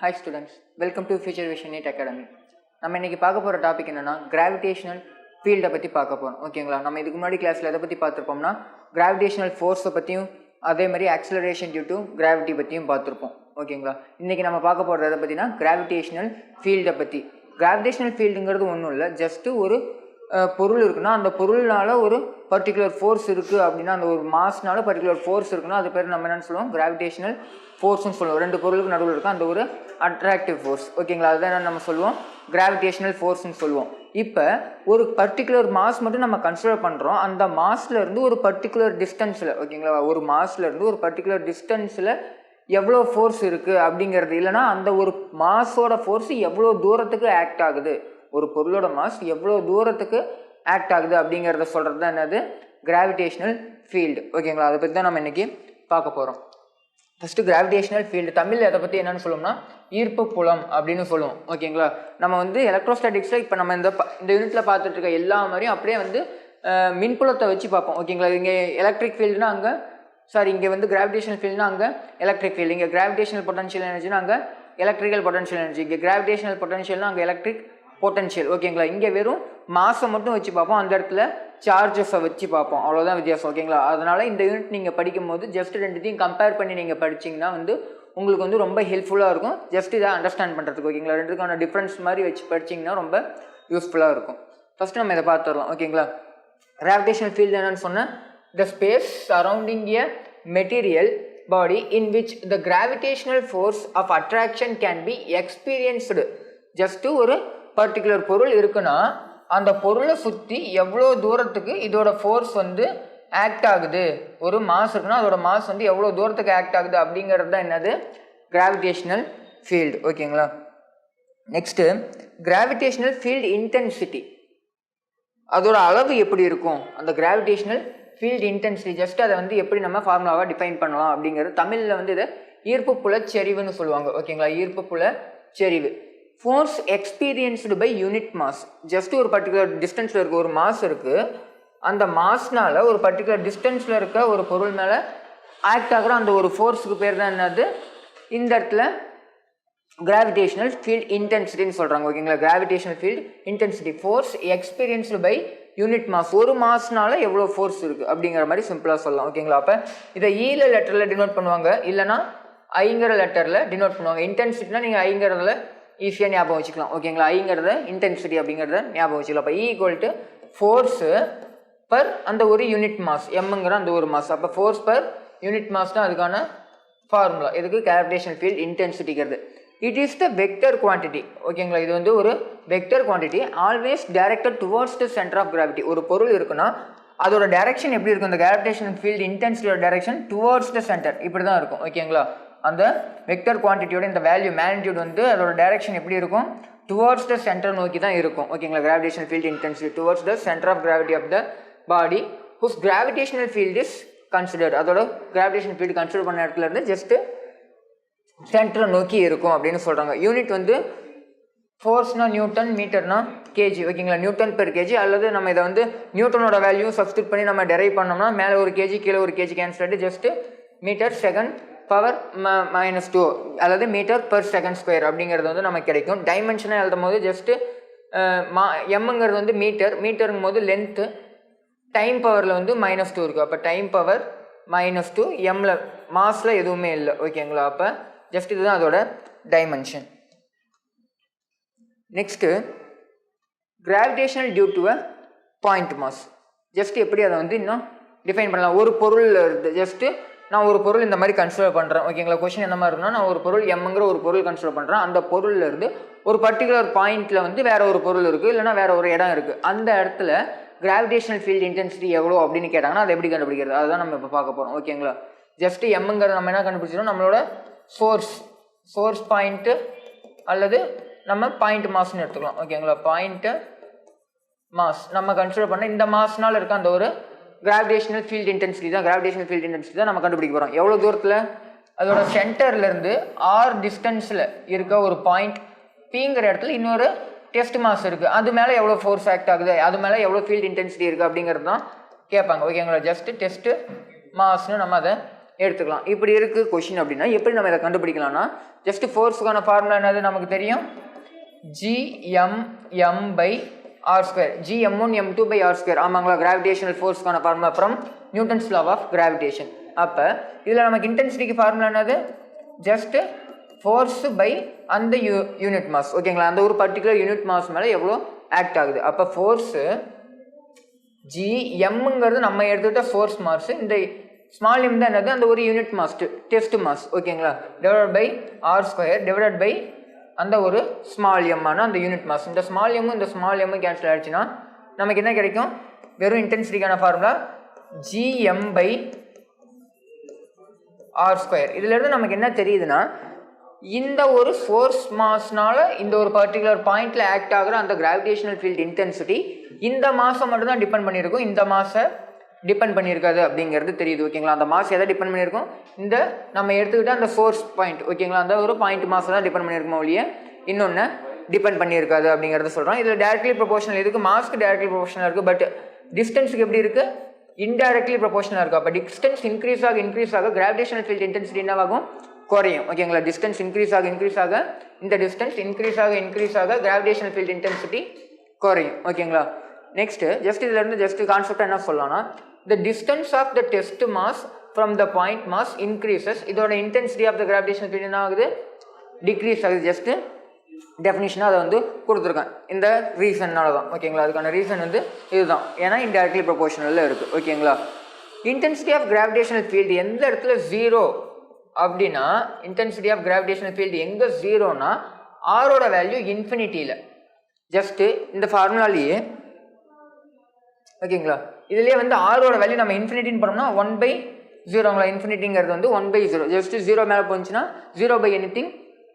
Hi students, welcome to Future Vision 8 Academy. நம்ம இன்னைக்கு பார்க்க போகிற டாபிக் என்னன்னா கிராவிடேஷனல் ஃபீல்டை பற்றி பார்க்க போகிறோம். ஓகேங்களா, நம்ம இதுக்கு முன்னாடி கிளாஸில் எதை பற்றி பார்த்துருப்போம்னா கிராவிடேஷனல் ஃபோர்ஸை பற்றியும் அதே மாதிரி ஆக்சிலரேஷன் டியூ டு கிராவிட்டி பற்றியும் பார்த்துருப்போம். ஓகேங்களா, இன்றைக்கி நம்ம பார்க்க போகிறது எதை பற்றினா கிராவிடேஷனல் ஃபீல்டை பற்றி. கிராவிடேஷனல் ஃபீல்டுங்கிறது ஒன்றும் இல்லை, ஜஸ்ட்டு ஒரு பொருள் இருக்குன்னா அந்த பொருள்னால ஒரு பர்டிகுலர் ஃபோர்ஸ் இருக்குது அப்படின்னா அந்த ஒரு மாஸ்னால பர்டிகுலர் ஃபோர்ஸ் இருக்குன்னா அது பேர் நம்ம என்னென்னு சொல்லுவோம், கிராவிடேஷனல் ஃபோர்ஸ்னு சொல்லுவோம். ரெண்டு பொருளுக்கு நடுவில் இருக்கும் அந்த ஒரு அட்ராக்டிவ் ஃபோர்ஸ். ஓகேங்களா, அதுதான் நம்ம சொல்லுவோம் கிராவிடேஷனல் ஃபோர்ஸ்னு சொல்லுவோம். இப்போ ஒரு பர்டிகுலர் மாஸ் மட்டும் நம்ம கன்சிடர் பண்ணுறோம், அந்த மாஸ்லேருந்து ஒரு பர்டிகுலர் டிஸ்டன்ஸில், ஓகேங்களா, ஒரு மாஸ்லேருந்து ஒரு பர்டிகுலர் டிஸ்டன்ஸில் எவ்வளோ ஃபோர்ஸ் இருக்குது அப்படிங்கிறது, இல்லைனா அந்த ஒரு மாஸோட ஃபோர்ஸ் எவ்வளோ தூரத்துக்கு ஆக்ட் ஆகுது, ஒரு பொருளோட மாஸ் எவ்வளோ தூரத்துக்கு ஆக்ட் ஆகுது அப்படிங்கிறத சொல்கிறது தான் என்னது, கிராவிடேஷனல் ஃபீல்டு. ஓகேங்களா, அதை பற்றி தான் நம்ம இன்றைக்கி பார்க்க போகிறோம். ஃபஸ்ட்டு கிராவிடேஷனல் ஃபீல்டு தமிழில் அதை பற்றி என்னென்னு சொல்லுவோம்னா ஈர்ப்பு புலம் அப்படின்னு சொல்லுவோம். ஓகேங்களா, நம்ம எலக்ட்ரோஸ்டாட்டிக்ஸில் இப்போ நம்ம இந்த யூனிட்டில் பார்த்துட்டு இருக்க எல்லா மாதிரியும் அப்படியே மின்புலத்தை வச்சு பார்ப்போம். ஓகேங்களா, இங்கே எலக்ட்ரிக் ஃபீல்டுனா அங்கே இங்கே கிராவிடேஷனல் ஃபீல்டுனா அங்கே எலக்ட்ரிக் ஃபீல்டு, இங்கே கிராவிடேஷனல் பொட்டன்ஷியல் எனர்ஜினா அங்கே எலக்ட்ரிக்கல் பொட்டன்ஷியல் எனர்ஜி, இங்கே கிராவிடேஷனல் பொட்டன்ஷியல்னா அங்கே எலக்ட்ரிக் பொட்டன்ஷியல். ஓகேங்களா, இங்கே வெறும் மாஸை மட்டும் வச்சு பார்ப்போம், அந்த இடத்துல சார்ஜஸை வச்சு பார்ப்போம், அவ்வளோதான் வித்தியாசம். ஓகேங்களா, அதனால் இந்த யூனிட் நீங்கள் படிக்கும்போது ஜஸ்ட் ரெண்டுத்தையும் கம்பேர் பண்ணி நீங்கள் படிச்சிங்கன்னா உங்களுக்கு ரொம்ப ஹெல்ப்ஃபுல்லாக இருக்கும், ஜஸ்ட் இதை அண்டர்ஸ்டாண்ட் பண்ணுறதுக்கு. ஓகேங்களா, ரெண்டுக்கான டிஃப்ரென்ஸ் மாதிரி வச்சு படிச்சிங்கன்னா ரொம்ப யூஸ்ஃபுல்லாக இருக்கும். ஃபஸ்ட்டு நம்ம இதை பார்த்துடலாம். ஓகேங்களா, கிராவிடேஷனல் ஃபீல்டு என்னன்னு சொன்னால் the space surrounding a material body in which the gravitational force of attraction can be experienced. Just ஒரு பர்டிகுலர் பொருள் இருக்குன்னா அந்த பொருளை சுற்றி எவ்வளோ தூரத்துக்கு இதோட ஃபோர்ஸ் ஆக்ட் ஆகுது, ஒரு மாஸ் இருக்குன்னா அதோட மாஸ் எவ்வளோ தூரத்துக்கு ஆக்ட் ஆகுது அப்படிங்கிறது தான் என்னது, கிராவிடேஷனல் ஃபீல்டு. ஓகேங்களா, நெக்ஸ்ட்டு கிராவிடேஷனல் ஃபீல்டு இன்டென்சிட்டி, அதோட அளவு எப்படி இருக்கும், அந்த கிராவிடேஷனல் ஃபீல்டு இன்டென்சிட்டி ஜஸ்ட் அதை எப்படி நம்ம ஃபார்முலாவாக டிஃபைன் பண்ணலாம் அப்படிங்கிறது. தமிழில் இதை ஈர்ப்பு புலச்செறிவுன்னு சொல்லுவாங்க. ஓகேங்களா, ஈர்ப்பு புலச்செறிவு. Force experienced by unit mass, just ஒரு பர்டிகுலர் டிஸ்டன்ஸில் இருக்க ஒரு மாஸ் இருக்குது, அந்த மாஸ்னால் ஒரு பர்டிகுலர் டிஸ்டன்ஸில் இருக்க ஒரு பொருள் மேலே ஆக்ட் ஆகிற அந்த ஒரு ஃபோர்ஸுக்கு பேர் தான் என்னது, இந்த இடத்துல கிராவிடேஷனல் ஃபீல்டு இன்டென்சிட்டின்னு சொல்கிறாங்க. ஓகேங்களா, gravitational field intensity, force experienced by unit mass, ஒரு மாஸ்னால எவ்வளோ ஃபோர்ஸ் இருக்குது அப்படிங்கிற மாதிரி சிம்பிளாக சொல்லலாம். ஓகேங்களா, அப்போ இதை ஈல லெட்டரில் டினோட் பண்ணுவாங்க, இல்லைனா ஐங்கிற லெட்டரில் டினோட் பண்ணுவாங்க. இன்டென்சிட்டினா நீங்கள் ஐங்கிறதுல ஈஸியாக ஞாபகம் வச்சுக்கலாம். ஓகேங்களா, ஐங்கிறத இன்டென்சிட்டி அப்படிங்கிறத ஞாபகம் வச்சுக்கலாம். அப்போ ஈக்குவல் டு ஃபோர்ஸு பர் அந்த ஒரு யூனிட் மாஸ், எம்ங்கிற அந்த ஒரு மாஸ், அப்போ ஃபோர்ஸ் பர் யூனிட் மாஸ் தான் அதுக்கான ஃபார்முலா. இதுக்கு கிராவிடேஷனல் ஃபீல்டு இன்டென்சிட்டிங்கிறது. It is the vector quantity. ஓகேங்களா, இது ஒரு vector quantity always directed towards the centre of gravity. ஒரு பொருள் இருக்குன்னா அதோட டைரக்ஷன் எப்படி இருக்கும், இந்த கிராவிடேஷனல் ஃபீல்டு இன்டென்சிட்டியோட டைரக்ஷன் டுவர்ட்ஸ் த சென்டர் இப்படி தான் இருக்கும். ஓகேங்களா, அந்த வெக்டர் குவான்டிட்டியோட இந்த வேல்யூ மேக்னிடியூட் அதோட டைரக்ஷன் எப்படி இருக்கும், டுவர்ட்ஸ் த சென்டர் நோக்கி தான் இருக்கும். ஓகேங்களா, gravitational field intensity towards the centre of gravity of the body whose gravitational field is considered. அதோட கிராவிடேஷனல் ஃபீல்டு கன்சிடர் பண்ண இடத்துல இருந்து ஜஸ்ட் சென்டரை நோக்கி இருக்கும் அப்படின்னு சொல்கிறாங்க. யூனிட் ஃபோர்ஸ்னா நியூட்டன், மீட்டர்னா கேஜி. ஓகேங்களா, நியூட்டன் பெர் கேஜி, அல்லது நம்ம இதை நியூட்டனோட வேல்யூ சப்ஸ்டியூட் பண்ணி நம்ம டெரைவ் பண்ணோம்னா மேலே ஒரு கேஜி கீழே ஒரு கேஜி கேன்சல் ஆகிட்டு ஜஸ்ட் மீட்டர் செகண்ட் பவர் -2 அல்லது மீட்டர் பெர் செகண்ட் ஸ்கொயர் அப்படிங்கிறது நமக்கு கிடைக்கும். டைமென்ஷனாக எழுதும் போது ஜஸ்ட்டு எம்ங்கிறது மீட்டருங்கும் போது லென்த்து, டைம் பவரில் -2 இருக்குது, அப்போ டைம் பவர் -2, எம்மில் மாஸில் எதுவுமே இல்லை. ஓகேங்களா, அப்போ ஜஸ்ட் இதுதான் அதோட dimension. Next gravitational due to a point mass, just எப்படி அதை இன்னும் டிஃபைன் பண்ணலாம். ஒரு பொருள் ஜஸ்ட்டு நான் ஒரு பொருள் இந்த மாதிரி கன்சிடர் பண்ணுறேன். ஓகேங்களா, கொஷின் என்ன மாதிரி இருக்குன்னா, நான் ஒரு பொருள் எம்ங்கிற ஒரு பொருள் கன்சிடர் பண்ணுறேன், அந்த பொருள்லேருந்து ஒரு பர்டிகுலர் பாயிண்ட்டில் வேறு ஒரு பொருள் இருக்குது, இல்லைனா வேறு ஒரு இடம் இருக்குது, அந்த இடத்துல கிராவிடேஷனல் ஃபீல்டு இன்டென்சிட்டி எவ்வளோ அப்படின்னு கேட்டாங்கன்னா அதை எப்படி கண்டுபிடிக்கிறது, அதுதான் நம்ம இப்போ பார்க்க போகிறோம். ஓகேங்களா, ஜஸ்ட் எம்ங்கிறது நம்ம என்ன கண்டுபிடிச்சிடும், நம்மளோட சோர்ஸ் பாயிண்ட்டு அல்லது நம்ம பாயிண்ட் மாஸ்ன்னு எடுத்துக்கலாம். ஓகேங்களா, பாயிண்ட்டு மாஸ் நம்ம கன்சிடர் பண்ண இந்த மாஸ்னால் இருக்க அந்த ஒரு கிராவிடேஷனல் ஃபீல்டு இன்டென்சிட்டி தான், கிராவிடேஷனல் ஃபீல்டு இன்டென்சிட்டி தான் நம்ம கண்டுபிடிக்க போகிறோம். எவ்வளோ தூரத்தில், அதோட சென்டர்லேருந்து ஆர் டிஸ்டன்ஸில் இருக்க ஒரு பாயிண்ட் பிங்கிற இடத்துல இன்னொரு டெஸ்ட் மாஸ் இருக்குது, அது மேலே எவ்வளோ ஃபோர்ஸ் ஆக்ட் ஆகுது, அது மேலே எவ்வளோ ஃபீல்டு இன்டென்சிட்டி இருக்குது அப்படிங்கிறது தான் கேட்பாங்க. ஓகேங்களா, ஜஸ்ட்டு டெஸ்ட்டு மாஸ்ன்னு நம்ம அதை எடுத்துக்கலாம். இப்படி இருக்குது கொஷின் அப்படின்னா எப்படி நம்ம இதை கண்டுபிடிக்கலாம்னா, ஜஸ்ட் ஃபோர்ஸுக்கான ஃபார்முலா என்னது நமக்கு தெரியும், gmm/r², gm1 m2/r². ஆமாங்களா, கிராவிடேஷனல் ஃபோர்ஸ்க்கான formula from Newton's law of gravitation. அப்போ இதில் நமக்கு இன்டென்சிட்டிக்கு ஃபார்முலா என்னது, ஜஸ்ட் ஃபோர்ஸ் பை அந்த யூனிட் மாஸ். ஓகேங்களா, அந்த ஒரு பர்டிகுலர் யூனிட் மாஸ் மேலே எவ்வளோ ஆக்ட் ஆகுது. அப்போ ஃபோர்ஸு gmங்கிறது நம்ம எடுத்துக்கிட்ட ஃபோர்ஸ் மாஸ், இந்த ஸ்மால் எம் தான் என்னது, அந்த ஒரு யூனிட் மாஸ், டெஸ்ட் மாஸ். ஓகேங்களா, divided by r² divided by அந்த ஒரு ஸ்மால் எம்மான அந்த யூனிட் மாஸ். இந்த ஸ்மால் எம்மும் இந்த ஸ்மால் எம்மும் கேன்சல் ஆகிடுச்சுன்னா நமக்கு என்ன கிடைக்கும், வெறும் இன்டென்சிட்டிக்கான ஃபார்முலா gm/r². இதிலிருந்து நமக்கு என்ன தெரியுதுன்னா, இந்த ஒரு ஃபோர்ஸ் மாஸ்னால இந்த ஒரு பர்டிகுலர் பாயிண்ட்ல ஆக்ட் ஆகிற அந்த கிராவிடேஷனல் ஃபீல்ட் இன்டென்சிட்டி இந்த மாசை மட்டும் தான் டிபெண்ட் பண்ணியிருக்கும், இந்த மாசை டிபெண்ட் பண்ணியிருக்காது அப்படிங்கிறது தெரியுது. ஓகேங்களா, அந்த மாஸ் எதை டிபெண்ட் பண்ணியிருக்கும், இந்த நம்ம எடுத்துக்கிட்ட அந்த ஃபோர்ஸ் பாயிண்ட். ஓகேங்களா, அந்த ஒரு பாயிண்ட் மாசை தான் டிபெண்ட் பண்ணியிருக்குமோ ஒழிய இன்னொன்று டிபெண்ட் பண்ணியிருக்காது அப்படிங்கிறத சொல்கிறோம். இதில் டேரக்ட்லி ப்ரொபோஷனல் இருக்குது, மாஸ்க்கு டேரக்ட்லி ப்ரொபோஷனல் இருக்குது, பட் டிஸ்டன்ஸுக்கு எப்படி இருக்குது, இன்டைரக்ட்லி ப்ரொபோஷனலாக இருக்குது. அப்போ டிஸ்டன்ஸ் இன்க்ரீஸ் ஆக கிராவிடேஷனல் ஃபீல்ட் இன்டென்சிட்டி என்னவாகும், குறையும். ஓகேங்களா, டிஸ்டன்ஸ் இன்க்ரீஸ் ஆக இந்த டிஸ்டன்ஸ் இன்க்ரீஸ் ஆக கிராவிடேஷனல் ஃபீல்ட் இன்டென்சிட்டி குறையும். ஓகேங்களா, நெக்ஸ்ட் ஜஸ்ட் இதிலிருந்து ஜஸ்ட் கான்செப்ட் என்ன சொல்லலாம்னா, the distance of the test mass from the point mass increases, இதோட intensity of the gravitational field என்ன ஆகுது, டிக்ரீஸ் ஆகுது. ஜஸ்ட் டெஃபினிஷனாக அதை வந்து கொடுத்துருக்கேன் இந்த ரீசன்னால தான். ஓகேங்களா, அதுக்கான ரீசன் வந்து இதுதான், ஏன்னா இன்டைரக்ட்லி ப்ரொபோஷனலில் இருக்குது. ஓகேங்களா, இன்டென்சிட்டி ஆஃப் கிராவிடேஷனல் ஃபீல்டு எந்த இடத்துல ஜீரோ அப்படின்னா, இன்டென்சிட்டி ஆஃப் கிராவிடேஷனல் ஃபீல்டு எங்கே ஜீரோனா, ஆரோட வேல்யூ இன்ஃபினிட்டியில். ஜஸ்ட்டு இந்த ஃபார்முலாலேயே ஓகேங்களா, இதுலேயே வந்து ஆரோட வேல்யூ நம்ம இன்ஃபினிட்டின்னு பண்ணோம்னா 1/0ங்களா, இன்ஃபினிட்டிங்கிறது வந்து 1/0. ஜஸ்ட் 0 மேலே போச்சுன்னா 0/anything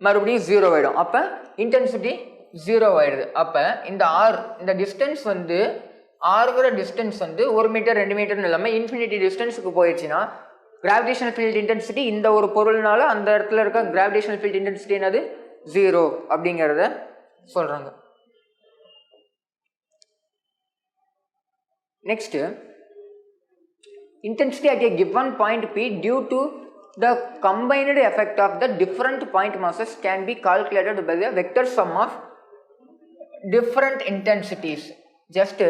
மறுபடியும் 0 ஆகிடும். அப்போ இன்டென்சிட்டி 0 ஆகிடுது. அப்போ இந்த இந்த டிஸ்டன்ஸ் வந்து ஆறுங்கிற டிஸ்டன்ஸ் வந்து 1 மீட்டர் 2 மீட்டர்னு இல்லாமல் இன்ஃபினிட்டி டிஸ்டன்ஸுக்கு போயிடுச்சுன்னா கிராவிடேஷனல் ஃபீல்ட் இன்டென்சிட்டி இந்த ஒரு பொருள்னால அந்த இடத்துல இருக்க கிராவிடேஷனல் ஃபீல்ட் இன்டென்சிட்டி என்னது, 0 அப்படிங்கிறத சொல்கிறாங்க. Next, intensity at a given point P due to the combined effect of the different point masses can be calculated by the vector sum of different intensities. Just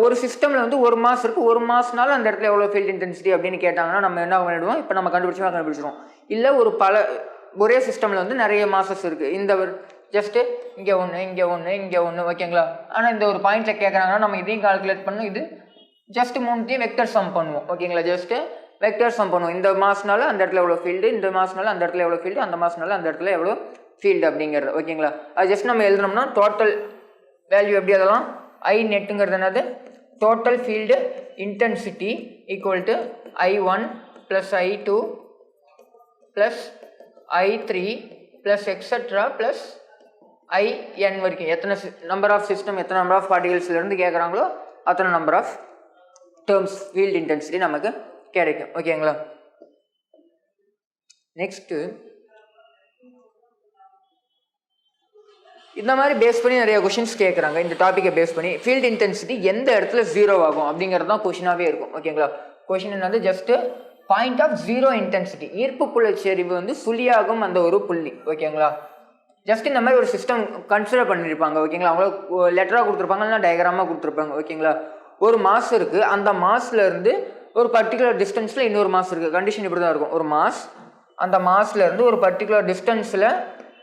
ஒரு சிஸ்டமில் வந்து ஒரு mass இருக்குது, ஒரு மாஸ்னால அந்த இடத்துல எவ்வளோ ஃபீல்ட் இன்டென்சிட்டி அப்படின்னு கேட்டாங்கன்னா நம்ம என்ன பண்ணிடுவோம், இப்போ நம்ம கண்டுபிடிச்சிடுவோம். இல்லை ஒரே சிஸ்டமில் வந்து நிறைய மாசஸ் இருக்குது, இந்த ஜஸ்ட்டு இங்கே ஒன்று இங்கே ஒன்று ஓகேங்களா. ஆனால் இந்த ஒரு பாயிண்ட்டில் கேட்குறாங்கன்னா நம்ம இதையும் கால்குலேட் பண்ணணும், இது ஜஸ்ட் மூணுத்தையும் வெக்டர் சம் பண்ணுவோம். ஓகேங்களா, ஜஸ்ட்டு வெக்டர் சம் பண்ணுவோம். இந்த மாஸ்னால அந்த இடத்துல எவ்வளோ ஃபீல்டு, இந்த மாஸ்னால அந்த இடத்துல எவ்வளோ ஃபீல்டு, அந்த மாஸ்னால அந்த இடத்துல எவ்வளோ ஃபீல்டு அப்படிங்கிறது. ஓகேங்களா, அது ஜஸ்ட் நம்ம எழுதுனோம்னா டோட்டல் வேல்யூ எப்படி அதெல்லாம், ஐ நெட்டுங்கிறது என்னது, total field intensity equal to I1 + I2 + I3 + extra + IN வரைக்கும். எத்தனை நம்பர் ஆஃப் சிஸ்டம், எத்தனை நம்பர் ஆஃப் பார்ட்டிகல்ஸ்லேருந்து கேட்குறாங்களோ அத்தனை number of terms field intensity நமக்கு கிடைக்கும். ஓகேங்களா, நெக்ஸ்ட்டு இந்த மாதிரி பேஸ் பண்ணி நிறைய கொஷின்ஸ் கேட்குறாங்க. இந்த டாப்பிக்கை பேஸ் பண்ணி ஃபீல்டு இன்டென்சிட்டி எந்த இடத்துல 0 ஆகும் அப்படிங்கிறது தான் கொஷினாகவே இருக்கும். ஓகேங்களா, கொஷின் என்னது, ஜஸ்ட்டு பாயிண்ட் ஆஃப் 0 இன்டென்சிட்டி, ஈர்ப்பு புலச்சரிவு வந்து சுழியாகும் அந்த ஒரு புள்ளி. ஓகேங்களா, ஜஸ்ட் இந்த மாதிரி ஒரு சிஸ்டம் கன்சிடர் பண்ணியிருப்பாங்க. ஓகேங்களா, அவங்கள லெட்டராக கொடுத்துருப்பாங்க, இல்லைனா டயக்ராமாக கொடுத்துருப்பாங்க. ஓகேங்களா, ஒரு மாஸ் இருக்குது, அந்த மாஸ்லேருந்து ஒரு பர்டிகுலர் டிஸ்டன்ஸில் இன்னொரு மாஸ் இருக்குது. கண்டிஷன் இப்படி தான் இருக்கும், ஒரு மாஸ், அந்த மாஸ்லேருந்து ஒரு பர்டிகுலர் டிஸ்டன்ஸில்,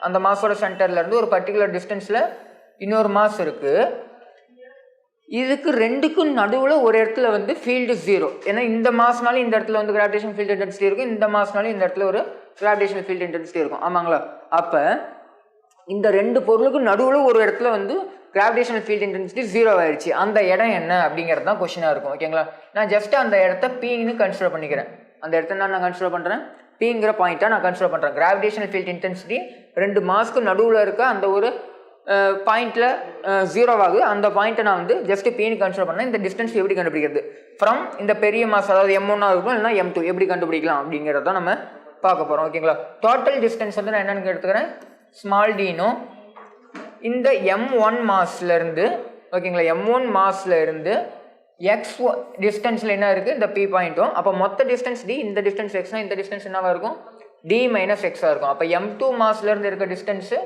அந்த மாஸோட சென்டர்லேருந்து ஒரு பர்டிகுலர் டிஸ்டன்ஸில் இன்னொரு மாஸ் இருக்குது. இதுக்கு ரெண்டுக்கும் நடுவில் ஒரு இடத்துல வந்து ஃபீல்டு 0. ஏன்னா இந்த மாஸ்னாலும் இந்த இடத்துல வந்து கிராவிடேஷன் ஃபீல்டு இன்டென்சிட்டி இருக்கும், இந்த மாஸ்னாலும் இந்த இடத்துல ஒரு கிராவிடேஷன் ஃபீல்டு இன்டென்சிட்டி இருக்கும். ஆமாங்களா, அப்போ இந்த ரெண்டு பொருளுக்கும் நடுவில் ஒரு இடத்துல வந்து கிராவிடேஷனல் ஃபீல்டு இன்டென்சிட்டி 0 ஆயிடுச்சு. அந்த இடம் என்ன அப்படிங்கிறது தான் கொஸ்டினாக இருக்கும். ஓகேங்களா, நான் ஜஸ்ட் அந்த இடத்த Pன்னு கன்சிடர் பண்ணிக்கிறேன். அந்த இடத்த நான் கன்சிடர் பண்ணுறேன், Pங்கிற பாயிண்ட்டாக நான் கன்சிடர் பண்ணுறேன். கிராவிடேஷனல் ஃபீல்டு இன்டென்சிட்டி ரெண்டு மாஸ்க்கு நடுவில் இருக்க அந்த ஒரு பாயிண்ட்டில் 0 ஆகுது. அந்த பாயிண்ட்டை நான் வந்து ஜஸ்ட் Pன்னு கன்சிடர் பண்ணேன். இந்த டிஸ்டன்ஸ் எப்படி கண்டுபிடிக்கிறது, ஃப்ரம் இந்த பெரிய மாஸ், அதாவது M1 இருக்கும் இல்லைனா M2 எப்படி கண்டுபிடிக்கலாம் அப்படிங்கிறத நம்ம பார்க்க போகிறோம். ஓகேங்களா, டோட்டல் டிஸ்டன்ஸ் வந்து நான் என்னென்னு எடுத்துக்கிறேன், ஸ்மால் டினும் இந்த M1 மாஸ்லேருந்து, ஓகேங்களா, M1 மாஸ்லேருந்து எக்ஸ் டிஸ்டன்ஸில் என்ன இருக்குது இந்த பி பாயிண்ட்டும், அப்போ மொத்த டிஸ்டன்ஸ் டி, இந்த டிஸ்டன்ஸ் எக்ஸ்னா இந்த டிஸ்டன்ஸ் என்னவாக இருக்கும் டி மைனஸ் எக்ஸாக இருக்கும். அப்போ M2 மாஸ்லேருந்து இருக்க டிஸ்டன்ஸு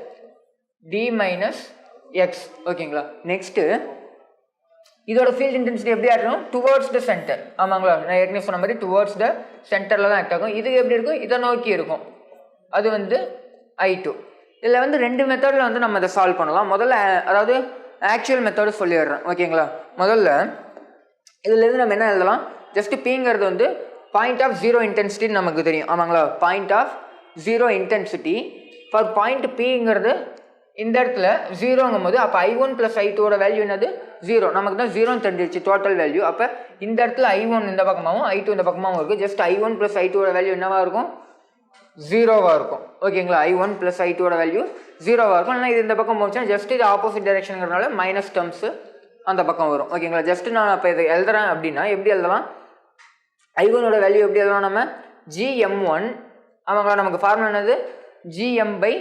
டி மைனஸ் எக்ஸ். ஓகேங்களா. நெக்ஸ்ட்டு இதோட ஃபீல்ட் இன்டென்சிட்டி எப்படி ஆகும் டுவர்ட்ஸ் த சென்டர். ஆமாங்களா, நான் ஏற்கனவே சொன்ன மாதிரி டுவர்ட்ஸ் த சென்டரில் தான் ஆக்ட் ஆகும். இது எப்படி இருக்கும் இதை நோக்கி இருக்கும், அது வந்து I2. இதில் வந்து ரெண்டு மெத்தடில் வந்து நம்ம இதை சால்வ் பண்ணலாம். முதல்ல அதாவது ஆக்சுவல் மெத்தடு சொல்லிடுறேன். ஓகேங்களா. முதல்ல இதுலேருந்து நம்ம என்ன எழுதலாம், ஜஸ்ட் பிங்கிறது வந்து பாயிண்ட் ஆஃப் ஜீரோ இன்டென்சிட்டின்னு நமக்கு தெரியும். ஆமாங்களா, point of zero intensity for point பிங்கிறது இந்த இடத்துல ஜீரோங்கும் போது அப்போ I1 + I2 வேல்யூ என்னது ஜீரோ. நமக்கு தான் ஜீரோன்னு தெரிஞ்சிருச்சு டோட்டல் வேல்யூ. அப்போ இந்த இடத்துல I1 இந்த பக்கமாகவும் I2 இந்த பக்கமாகவும் இருக்குது. ஜஸ்ட் I1 + I2 வேல்யூ என்னவாக இருக்கும் ஜீரோவாக இருக்கும். ஓகேங்களா. I1 + I2 வேல்யூ ஜீரோவாக இருக்கும். ஆனால் இது இந்த பக்கம் போச்சுன்னா ஜஸ்ட் இது ஆப்போசிட் டைரக்ஷனுங்கிறதுனால மைனஸ் டேர்ம்ஸு அந்த பக்கம் வரும். ஓகேங்களா. ஜஸ்ட் நான் இப்போ இதை எழுதுறேன் அப்படின்னா எப்படி எழுதலாம், I1 வேல்யூ எப்படி எழுதலாம் நம்ம GM1. ஆமாங்களா, நமக்கு ஃபார்முலா என்னது GM/R².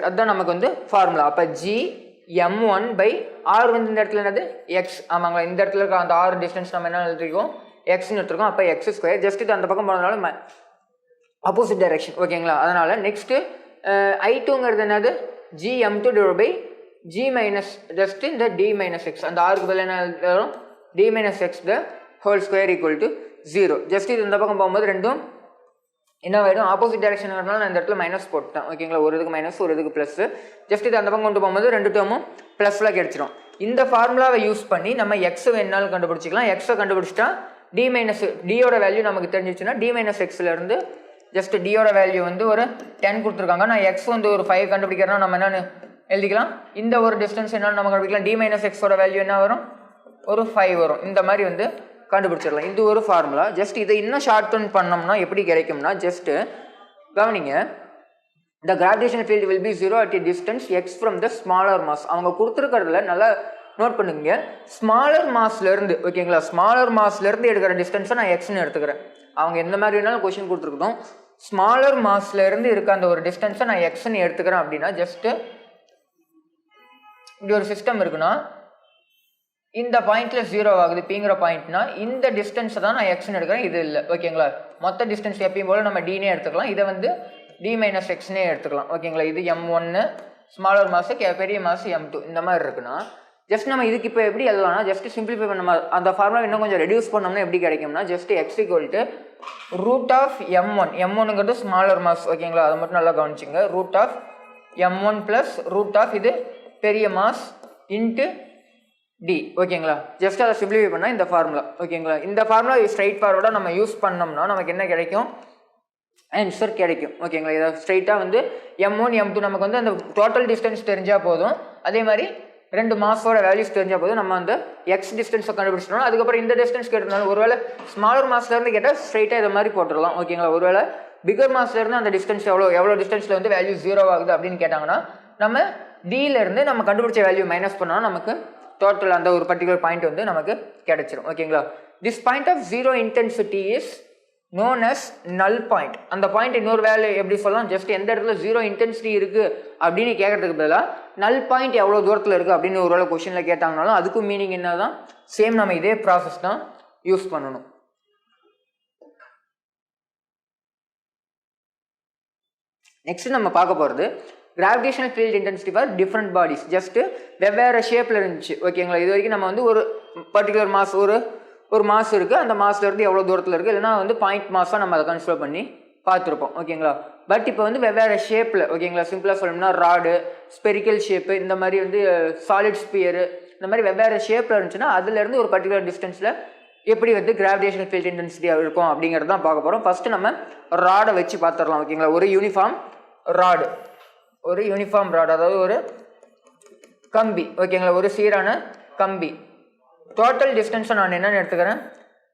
அதுதான் நமக்கு வந்து ஃபார்முலா. அப்போ GM1/R வந்து இந்த இடத்துல என்னது எக்ஸ். ஆமாங்களா, இந்த இடத்துல இருக்க அந்த R டிஸ்டன்ஸ் நம்ம என்ன எழுதிருக்கோம் எக்ஸ்ன்னு எடுத்துருக்கோம். அப்போ X². ஜஸ்ட் இது அந்த பக்கம் போனதுனால ஆப்போசிட் டைரக்ஷன். ஓகேங்களா. அதனால் நெக்ஸ்ட்டு I2ங்கிறது என்னது GM2/G மைனஸ் ஜஸ்ட் இந்த D மைனஸ் எக்ஸ். அந்த ஆருக்கு பதில் என்ன எழுதுறோம் D minus X the whole square equal to 0. Just இது இந்த பக்கம் போகும்போது ரெண்டும் என்ன ஆகிடும் ஆப்போசிட் டைரக்ஷனுங்கிறதுனால நான் இந்த இடத்துல மைனஸ் போட்டேன். ஓகேங்களா. ஒரு இதுக்கு மைனஸ் ஒரு இதுக்கு ப்ளஸ். ஜஸ்ட் இது அந்த பக்கம் கொண்டு போகும்போது ரெண்டு டேர்மும் ப்ளஸில் கிடச்சிடும். இந்த ஃபார்முலாவை யூஸ் பண்ணி நம்ம எக்ஸ் வேணாலும் கண்டுபிடிச்சிக்கலாம். எக்ஸை கண்டுபிடிச்சிட்டா D மைனஸ் டியோட வேல்யூ நமக்கு தெரிஞ்சிச்சுன்னா D மைனஸ் எக்ஸ்லேருந்து ஜஸ்ட் டியோட வேல்யூ வந்து ஒரு 10 கொடுத்துருக்காங்க. நான் எக்ஸ் வந்து ஒரு 5 கண்டுபிடிக்கிறேன்னா நம்ம என்னென்னு எழுதிக்கலாம். இந்த ஒரு டிஸ்டன்ஸ் என்னென்னு நம்ம கண்டுபிடிக்கலாம். D மைனஸ் எக்ஸோட வேல்யூ என்ன வரும் ஒரு 5 வரும். இந்த மாதிரி வந்து கண்டுபிடிச்சிடலாம். இது ஒரு ஃபார்முலா. ஜஸ்ட் இதை இன்னும் ஷார்ட்டன் பண்ணோம்னா எப்படி கிடைக்கும்னா ஜஸ்ட்டு கவனிங்க, the gravitational field will be 0 at a distance x from the smaller mass. அவங்க கொடுத்துருக்கிறதுல நல்லா நோட் பண்ணுங்க, ஸ்மாலர் மாஸ்லேருந்து. ஓகேங்களா. ஸ்மாலர் மாஸ்லேருந்து எடுக்கிற டிஸ்டன்ஸை நான் எக்ஸ்ன்னு எடுத்துக்கிறேன். அவங்க எந்த மாதிரி வேணாலும் கொஷின் கொடுத்துருக்கோம். ஸ்மாலர் மாஸ்லேருந்து இருக்க அந்த ஒரு டிஸ்டன்ஸை நான் எக்ஸ்ன்னு எடுத்துக்கிறேன் அப்படின்னா ஜஸ்ட்டு இப்படி ஒரு சிஸ்டம் இருக்குன்னா இந்த பாயிண்ட்ல 0 ஆகுது பிங்கிற பாயிண்ட்னா இந்த டிஸ்டன்ஸை தான் நான் எக்ஸ்ன்னு எடுக்கிறேன், இது இல்லை. ஓகேங்களா. மொத்த டிஸ்டன்ஸ் எப்பயும் போல நம்ம டீனே எடுத்துக்கலாம். இதை வந்து D மைனஸ் எக்ஸ்னே எடுத்துக்கலாம். ஓகேங்களா. இது M1 ஸ்மாலர் மாஸ், பெரிய மாஸ் M2 இந்த மாதிரி இருக்குன்னா ஜஸ்ட் நம்ம இதுக்கு இப்போ எப்படி எழுதலாம்னா ஜஸ்ட் சிம்பிளிஃபை பண்ண அந்த ஃபார்முலா இன்னும் கொஞ்சம் ரெடியூஸ் பண்ணோம்னா எப்படி கிடைக்கும்னா ஜஸ்ட் x = √M1. M1ங்கிறது ஸ்மாலர் மாஸ். ஓகேங்களா. அதை மட்டும் நல்லா கவனிச்சிங்க. √M1 + இது பெரிய மாஸ் இன்ட்டு D. ஓகேங்களா. ஜஸ்ட் அதை சிம்பிளிஃபை பண்ணால் இந்த ஃபார்முலா. ஓகேங்களா. இந்த ஃபார்முலா ஸ்ட்ரைட் ஃபார்வர்டாக நம்ம யூஸ் பண்ணோம்னா நமக்கு என்ன கிடைக்கும் ஆன்சர் கிடைக்கும். ஓகேங்களா. இதை ஸ்ட்ரைட்டாக வந்து M1 M2 நமக்கு வந்து அந்த டோட்டல் டிஸ்டன்ஸ் தெரிஞ்சால் போதும். அதே மாதிரி ரெண்டு மாஸோட வேல்யூஸ் தெரிஞ்சால் போதும். நம்ம வந்து எக்ஸ் டிஸ்டன்ஸை கண்டுபிடிச்சிட்டோம். அதுக்கப்புறம் இந்த டிஸ்டன்ஸ் கேட்டிருந்தாலும் ஒருவேளை ஸ்மாலர் மாஸ்லேருந்து கேட்டால் ஸ்ட்ரைட்டாக இதை மாதிரி போட்டுடலாம். ஓகேங்களா. ஒருவேளை பிகர் மாஸ்லேருந்து அந்த டிஸ்டன்ஸ் எவ்வளோ டிஸ்டன்ஸில் வந்து வேல்யூ 0 ஆகுது அப்படின்னு கேட்டாங்கன்னா நம்ம டியிலேருந்து நம்ம கண்டுபிடிச்ச வேல்யூ மைனஸ் பண்ணால் நமக்கு டோட்டல் அந்த ஒரு பர்டிகுலர் பாயிண்ட் வந்து நமக்கு கிடைச்சிரும். ஓகேங்களா. This point of zero intensity is known as null point. அந்த பாயிண்ட் இன்னொரு வேல்யூ எப்படி சொல்லலாம், ஜஸ்ட் எந்த இடத்துல ஜீரோ இன்டென்சிட்டி இருக்குது அப்படின்னு கேட்கறதுக்கு பதிலாக நல் பாயிண்ட் எவ்வளோ தூரத்தில் இருக்குது அப்படின்னு ஒரு வேளை கொஷனில் கேட்டாங்கனாலும் அதுக்கும் மீனிங் என்ன தான் சேம். நம்ம இதே ப்ராசஸ் தான் யூஸ் பண்ணணும். நெக்ஸ்ட் நம்ம பார்க்க போகிறது gravitational field intensity for different bodies. Just வெவ்வேறு ஷேப்பில் இருந்துச்சு. ஓகேங்களா. இது வரைக்கும் நம்ம வந்து ஒரு பர்டிகுலர் மாஸ் ஒரு மாஸ் இருக்குது, அந்த மாஸ்லேருந்து எவ்வளோ தூரத்தில் இருக்குது இல்லைனா வந்து பாயிண்ட் மாஸாக நம்ம அதை கன்சிடர் பண்ணி பார்த்துருப்போம். ஓகேங்களா. பட் இப்போ வந்து வெவ்வேறு ஷேப்பில். ஓகேங்களா. சிம்பிளாக சொல்லணும்னா ராடு, ஸ்பெரிக்கல் ஷேப்பு, இந்த மாதிரி வந்து சாலிட் ஸ்பியரு, இந்த மாதிரி வெவ்வேறு ஷேப்பில் இருந்துச்சுன்னா அதுலேருந்து ஒரு பர்டிகுலர் டிஸ்டன்ஸில் எப்படி வந்து கிராவிடேஷனல் ஃபீல்ட் இன்டென்சிட்டியாக இருக்கும் அப்படிங்கிறது தான் பார்க்க போகிறோம். ஃபஸ்ட்டு நம்ம ராடை வச்சு பார்த்துடலாம். ஓகேங்களா. ஒரு யூனிஃபார்ம் ராடு, அதாவது ஒரு கம்பி. ஓகேங்களா. ஒரு சீரான கம்பி. டோட்டல் டிஸ்டன்ஸை நான் என்னென்னு எடுத்துக்கிறேன்